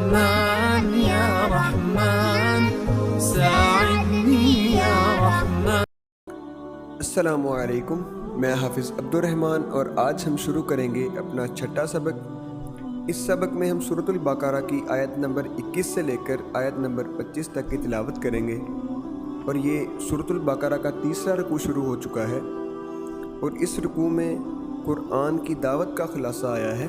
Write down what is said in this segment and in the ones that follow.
رحمن یا رحمن ساعدنی یا رحمن۔ السلام علیکم، میں حافظ عبد الرحمن اور آج ہم شروع کریں گے اپنا چھٹا سبق۔ اس سبق میں ہم سورۃ البقرہ کی آیت نمبر 21 سے لے کر آیت نمبر 25 تک کی تلاوت کریں گے، اور یہ سورۃ البقرہ کا تیسرا رکوع شروع ہو چکا ہے، اور اس رکوع میں قرآن کی دعوت کا خلاصہ آیا ہے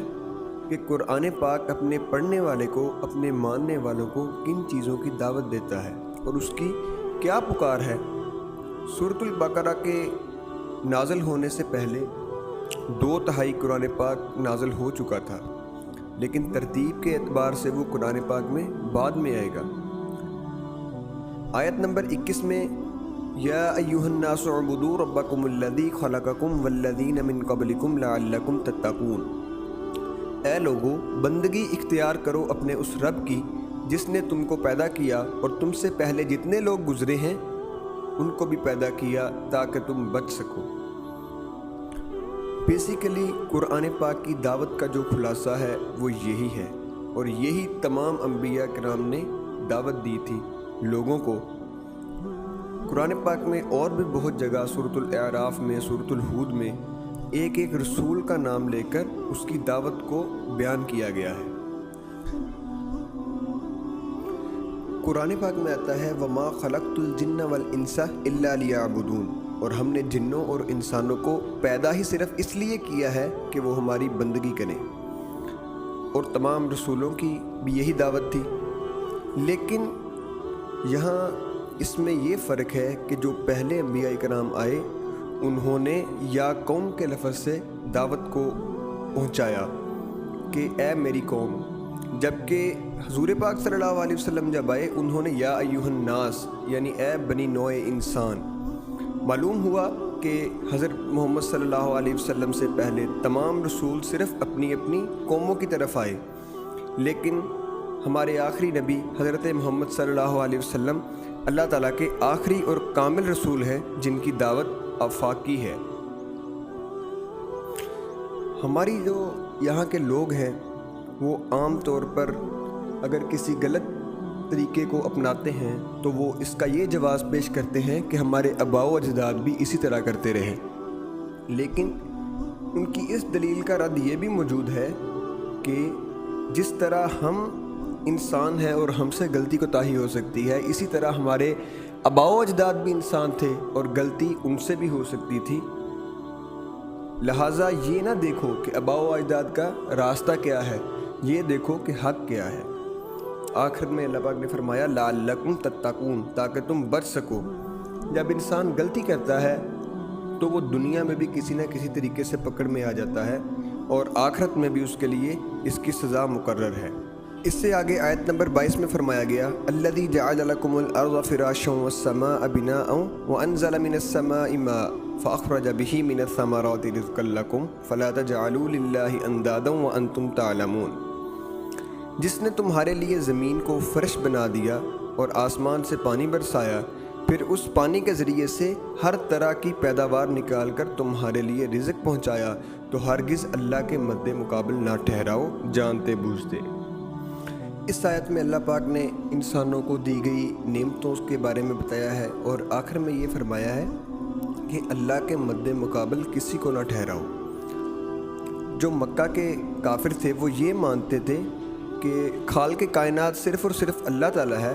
کہ قرآن پاک اپنے پڑھنے والے کو، اپنے ماننے والوں کو کن چیزوں کی دعوت دیتا ہے اور اس کی کیا پکار ہے۔ سورۃ البقرہ کے نازل ہونے سے پہلے 2/3 قرآن پاک نازل ہو چکا تھا، لیکن ترتیب کے اعتبار سے وہ قرآن پاک میں بعد میں آئے گا۔ آیت نمبر 21 میں یا ایھا الناس اعبدوا ربکم الذی خلقکم والذین من قبلکم لعلکم تتقون، اے لوگو بندگی اختیار کرو اپنے اس رب کی جس نے تم کو پیدا کیا اور تم سے پہلے جتنے لوگ گزرے ہیں ان کو بھی پیدا کیا تاکہ تم بچ سکو۔ بیسیکلی قرآن پاک کی دعوت کا جو خلاصہ ہے وہ یہی ہے، اور یہی تمام انبیاء کرام نے دعوت دی تھی لوگوں کو۔ قرآن پاک میں اور بھی بہت جگہ، سورۃ الاعراف میں، سورۃ الہود میں ایک ایک رسول کا نام لے کر اس کی دعوت کو بیان کیا گیا ہے۔ قرآن پاک میں آتا ہے وَمَا خَلَقْتُ الْجِنَّ وَالْإِنسَ إِلَّا لِيَعْبُدُونَ، اور ہم نے جنوں اور انسانوں کو پیدا ہی صرف اس لیے کیا ہے کہ وہ ہماری بندگی کریں، اور تمام رسولوں کی بھی یہی دعوت تھی۔ لیکن یہاں اس میں یہ فرق ہے کہ جو پہلے انبیاء کرام آئے انہوں نے یا قوم کے لفظ سے دعوت کو پہنچایا کہ اے میری قوم، جبکہ حضور پاک صلی اللہ علیہ وسلم جب آئے انہوں نے یا ایھا الناس یعنی اے بنی نوع انسان۔ معلوم ہوا کہ حضرت محمد صلی اللہ علیہ وسلم سے پہلے تمام رسول صرف اپنی اپنی قوموں کی طرف آئے، لیکن ہمارے آخری نبی حضرت محمد صلی اللہ علیہ وسلم اللہ تعالیٰ کے آخری اور کامل رسول ہیں جن کی دعوت آفاقی ہے۔ ہماری جو یہاں کے لوگ ہیں وہ عام طور پر اگر کسی غلط طریقے کو اپناتے ہیں تو وہ اس کا یہ جواز پیش کرتے ہیں کہ ہمارے آباء و اجداد بھی اسی طرح کرتے رہے، لیکن ان کی اس دلیل کا رد یہ بھی موجود ہے کہ جس طرح ہم انسان ہیں اور ہم سے غلطی کوتاہی ہو سکتی ہے، اسی طرح ہمارے آباء و اجداد بھی انسان تھے اور غلطی ان سے بھی ہو سکتی تھی۔ لہٰذا یہ نہ دیکھو کہ آباء و اجداد کا راستہ کیا ہے، یہ دیکھو کہ حق کیا ہے۔ آخر میں اللہ پاک نے فرمایا لعلکم تتقون، تاکہ تم بچ سکو۔ جب انسان غلطی کرتا ہے تو وہ دنیا میں بھی کسی نہ کسی طریقے سے پکڑ میں آ جاتا ہے، اور آخرت میں بھی اس کے لیے اس کی سزا مقرر ہے۔ اس سے آگے آیت نمبر 22 میں فرمایا گیا الذی جعل لکم الارض فراشا والسماء بناء وانزل من السماء ماء فاخرج به من الثمرات رزقا لکم فلا تجعلوا للہ اندادا وانتم تعلمون، جس نے تمہارے لیے زمین کو فرش بنا دیا اور آسمان سے پانی برسایا، پھر اس پانی کے ذریعے سے ہر طرح کی پیداوار نکال کر تمہارے لیے رزق پہنچایا، تو ہرگز اللہ کے مد مقابل نہ ٹھہراؤ جانتے بوجھتے۔ اس آیت میں اللہ پاک نے انسانوں کو دی گئی نعمتوں کے بارے میں بتایا ہے، اور آخر میں یہ فرمایا ہے کہ اللہ کے مد مقابل کسی کو نہ ٹھہراؤ۔ جو مکہ کے کافر تھے وہ یہ مانتے تھے کہ خالق کائنات صرف اور صرف اللہ تعالیٰ ہے،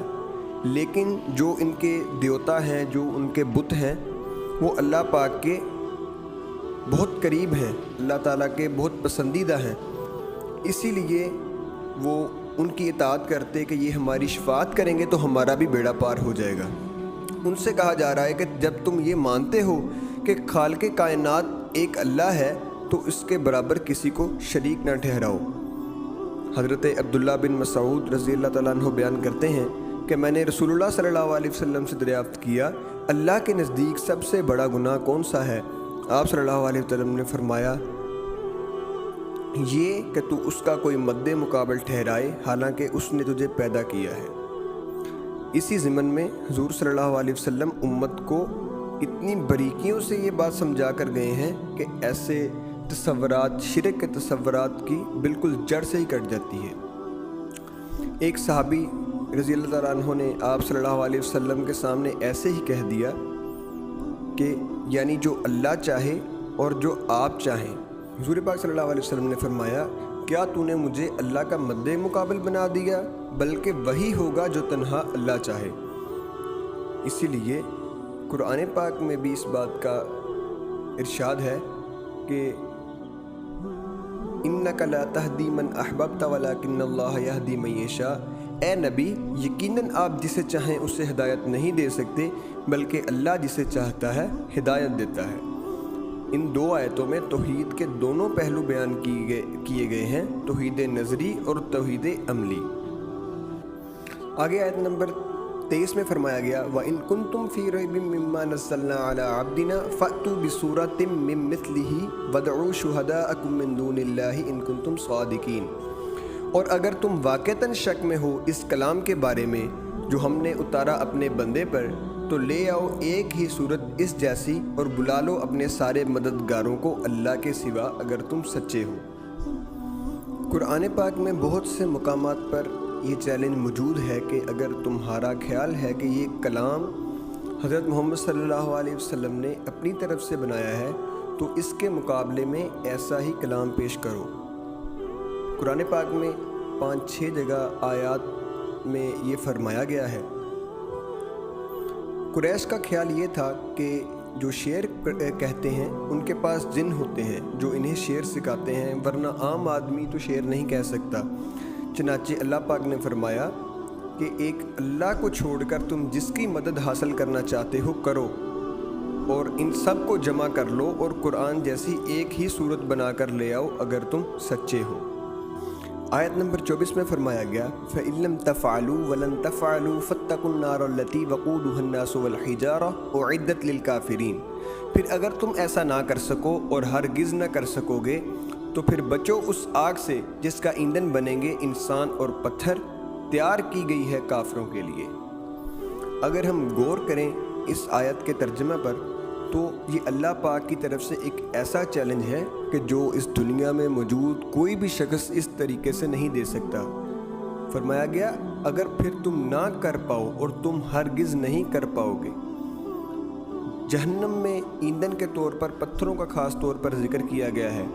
لیکن جو ان کے دیوتا ہیں، جو ان کے بت ہیں، وہ اللہ پاک کے بہت قریب ہیں، اللہ تعالیٰ کے بہت پسندیدہ ہیں، اسی لیے وہ ان کی اطاعت کرتے کہ یہ ہماری شفاعت کریں گے تو ہمارا بھی بیڑا پار ہو جائے گا۔ ان سے کہا جا رہا ہے کہ جب تم یہ مانتے ہو کہ خالق کائنات ایک اللہ ہے تو اس کے برابر کسی کو شریک نہ ٹھہراؤ۔ حضرت عبداللہ بن مسعود رضی اللہ تعالیٰ عنہ بیان کرتے ہیں کہ میں نے رسول اللہ صلی اللہ علیہ وسلم سے دریافت کیا اللہ کے نزدیک سب سے بڑا گناہ کون سا ہے؟ آپ صلی اللہ علیہ وسلم نے فرمایا یہ کہ تو اس کا کوئی مد مقابل ٹھہرائے حالانکہ اس نے تجھے پیدا کیا ہے۔ اسی ضمن میں حضور صلی اللہ علیہ وسلم امت کو اتنی باریکیوں سے یہ بات سمجھا کر گئے ہیں کہ ایسے تصورات، شرک کے تصورات کی بالکل جڑ سے ہی کٹ جاتی ہے۔ ایک صحابی رضی اللہ تعالیٰ عنہ نے آپ صلی اللہ علیہ وسلم کے سامنے ایسے ہی کہہ دیا کہ یعنی جو اللہ چاہے اور جو آپ چاہیں۔ حضور پاک صلی اللہ علیہ وسلم نے فرمایا کیا تو نے مجھے اللہ کا مد مقابل بنا دیا، بلکہ وہی ہوگا جو تنہا اللہ چاہے۔ اسی لیے قرآن پاک میں بھی اس بات کا ارشاد ہے کہ اِنَّكَ لَا تَهْدِي مَنْ أَحْبَبْتَ وَلَكِنَّ اللَّهَ يَهْدِي مَن يَشَاءُ۔ اے نبی یقیناً آپ جسے چاہیں اسے ہدایت نہیں دے سکتے، بلکہ اللہ جسے چاہتا ہے ہدایت دیتا ہے۔ ان دو آیتوں میں توحید کے دونوں پہلو بیان کیے گئے ہیں، توحید نظری اور توحید عملی۔ آگے آیت نمبر 23 میں فرمایا گیا وَإِن كُنتُمْ فِي رَيْبٍ مِّمَّا نَزَّلْنَا عَلَىٰ عَبْدِنَا فَأْتُوا بِسُورَةٍ مِّن مِّثْلِهِ وَادْعُوا شُهَدَاءَكُم مِّن دُونِ اللَّهِ إِن كُنتُمْ صَادِقِينَ۔ اور اگر تم واقعتاً شک میں ہو اس کلام کے بارے میں جو ہم نے اتارا اپنے بندے پر، تو لے آؤ ایک ہی صورت اس جیسی اور بلا لو اپنے سارے مددگاروں کو اللہ کے سوا اگر تم سچے ہو۔ قرآن پاک میں بہت سے مقامات پر یہ چیلنج موجود ہے کہ اگر تمہارا خیال ہے کہ یہ کلام حضرت محمد صلی اللہ علیہ وسلم نے اپنی طرف سے بنایا ہے تو اس کے مقابلے میں ایسا ہی کلام پیش کرو۔ قرآن پاک میں 5-6 جگہ آیات میں یہ فرمایا گیا ہے۔ قریش کا خیال یہ تھا کہ جو شعر کہتے ہیں ان کے پاس جن ہوتے ہیں جو انہیں شعر سکھاتے ہیں، ورنہ عام آدمی تو شعر نہیں کہہ سکتا۔ چنانچہ اللہ پاک نے فرمایا کہ ایک اللہ کو چھوڑ کر تم جس کی مدد حاصل کرنا چاہتے ہو کرو، اور ان سب کو جمع کر لو اور قرآن جیسی ایک ہی صورت بنا کر لے آؤ اگر تم سچے ہو۔ آیت نمبر 24 میں فرمایا گیا فَإِن لَّمْ تَفْعَلُوا وَلَن تَفْعَلُوا فَاتَّقُوا النَّارَ الَّتِي وَقُودُهَا النَّاسُ وَالْحِجَارَةُ أُعِدَّتْ لِلْكَافِرِينَ۔ پھر اگر تم ایسا نہ کر سکو اور ہرگز نہ کر سکو گے تو پھر بچو اس آگ سے جس کا ایندھن بنیں گے انسان اور پتھر، تیار کی گئی ہے کافروں کے لیے۔ اگر ہم غور کریں اس آیت کے ترجمہ پر تو یہ اللہ پاک کی طرف سے ایک ایسا چیلنج ہے کہ جو اس دنیا میں موجود کوئی بھی شخص اس طریقے سے نہیں دے سکتا۔ فرمایا گیا اگر پھر تم نہ کر پاؤ اور تم ہرگز نہیں کر پاؤ گے۔ جہنم میں ایندھن کے طور پر پتھروں کا خاص طور پر ذکر کیا گیا ہے۔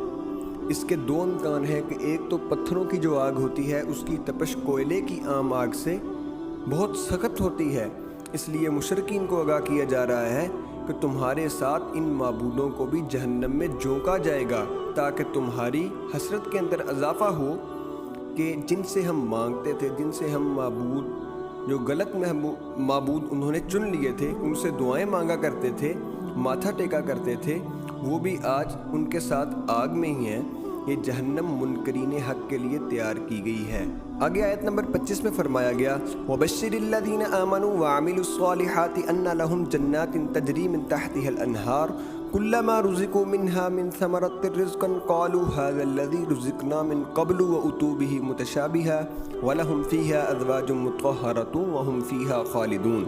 اس کے دو امکان ہیں کہ ایک تو پتھروں کی جو آگ ہوتی ہے اس کی تپش کوئلے کی عام آگ سے بہت سخت ہوتی ہے، اس لیے مشرکین کو آگاہ کیا جا رہا ہے کہ تمہارے ساتھ ان معبودوں کو بھی جہنم میں جھونکا جائے گا تاکہ تمہاری حسرت کے اندر اضافہ ہو کہ جن سے ہم مانگتے تھے، جن سے ہم معبود جو غلط معبود انہوں نے چن لیے تھے، ان سے دعائیں مانگا کرتے تھے، ماتھا ٹیکا کرتے تھے، وہ بھی آج ان کے ساتھ آگ میں ہی ہیں۔ یہ جہنم منکرین حق کے لیے تیار کی گئی ہے۔ آگے آیت نمبر 25 میں فرمایا گیا وَبَشِّرِ الَّذِينَ آمَنُوا وَعَمِلُوا الصَّالِحَاتِ أَنَّ لَهُمْ جَنَّاتٍ تَجْرِي مِن تَحْتِهَا الْأَنْهَارُ كُلَّمَا رُزِقُوا مِنْهَا مِن ثَمَرَةٍ رِزْقًا قَالُوا هَذَا الَّذِي رُزِقْنَا مِن قَبْلُ وَأُتُوا بِهِ مُتَشَابِهًا وَلَهُمْ فِيهَا أَزْوَاجٌ مُطَهَّرَةٌ وَهُمْ فِيهَا خَالِدُونَ۔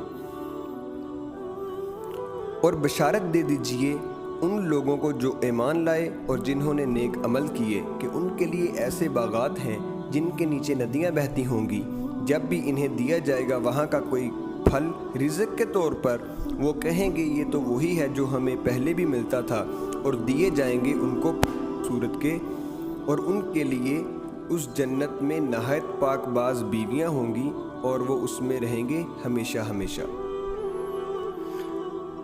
اور بشارت دے دیجئے ان لوگوں کو جو ایمان لائے اور جنہوں نے نیک عمل کیے کہ ان کے لیے ایسے باغات ہیں جن کے نیچے ندیاں بہتی ہوں گی، جب بھی انہیں دیا جائے گا وہاں کا کوئی پھل رزق کے طور پر، وہ کہیں گے یہ تو وہی ہے جو ہمیں پہلے بھی ملتا تھا، اور دیے جائیں گے ان کو صورت کے، اور ان کے لیے اس جنت میں نہایت پاک باز بیویاں ہوں گی اور وہ اس میں رہیں گے ہمیشہ ہمیشہ۔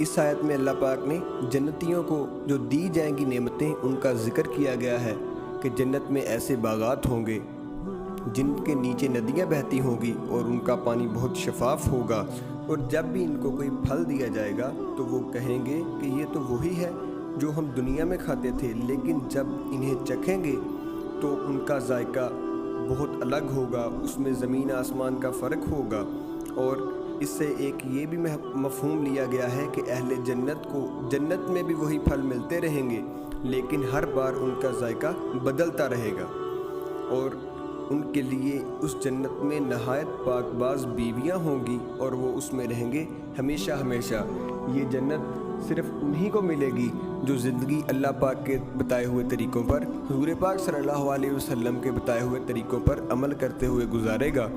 اس آیت میں اللہ پاک نے جنتیوں کو جو دی جائیں گی نعمتیں ان کا ذکر کیا گیا ہے کہ جنت میں ایسے باغات ہوں گے جن کے نیچے ندیاں بہتی ہوں گی اور ان کا پانی بہت شفاف ہوگا، اور جب بھی ان کو کوئی پھل دیا جائے گا تو وہ کہیں گے کہ یہ تو وہی ہے جو ہم دنیا میں کھاتے تھے، لیکن جب انہیں چکھیں گے تو ان کا ذائقہ بہت الگ ہوگا، اس میں زمین آسمان کا فرق ہوگا۔ اور اس سے ایک یہ بھی مفہوم لیا گیا ہے کہ اہل جنت کو جنت میں بھی وہی پھل ملتے رہیں گے، لیکن ہر بار ان کا ذائقہ بدلتا رہے گا، اور ان کے لیے اس جنت میں نہایت پاک باز بیویاں ہوں گی اور وہ اس میں رہیں گے ہمیشہ ہمیشہ۔ یہ جنت صرف انہی کو ملے گی جو زندگی اللہ پاک کے بتائے ہوئے طریقوں پر، حضور پاک صلی اللہ علیہ وسلم کے بتائے ہوئے طریقوں پر عمل کرتے ہوئے گزارے گا،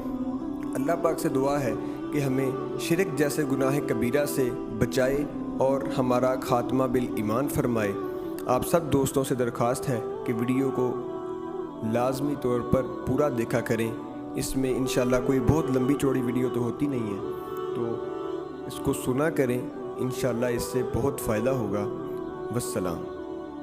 اللہ پاک سے دعا ہے کہ ہمیں شرک جیسے گناہ کبیرہ سے بچائے اور ہمارا خاتمہ بالایمان فرمائے۔ آپ سب دوستوں سے درخواست ہے کہ ویڈیو کو لازمی طور پر پورا دیکھا کریں۔ اس میں انشاءاللہ کوئی بہت لمبی چوڑی ویڈیو تو ہوتی نہیں ہے، تو اس کو سنا کریں، انشاءاللہ اس سے بہت فائدہ ہوگا۔ والسلام۔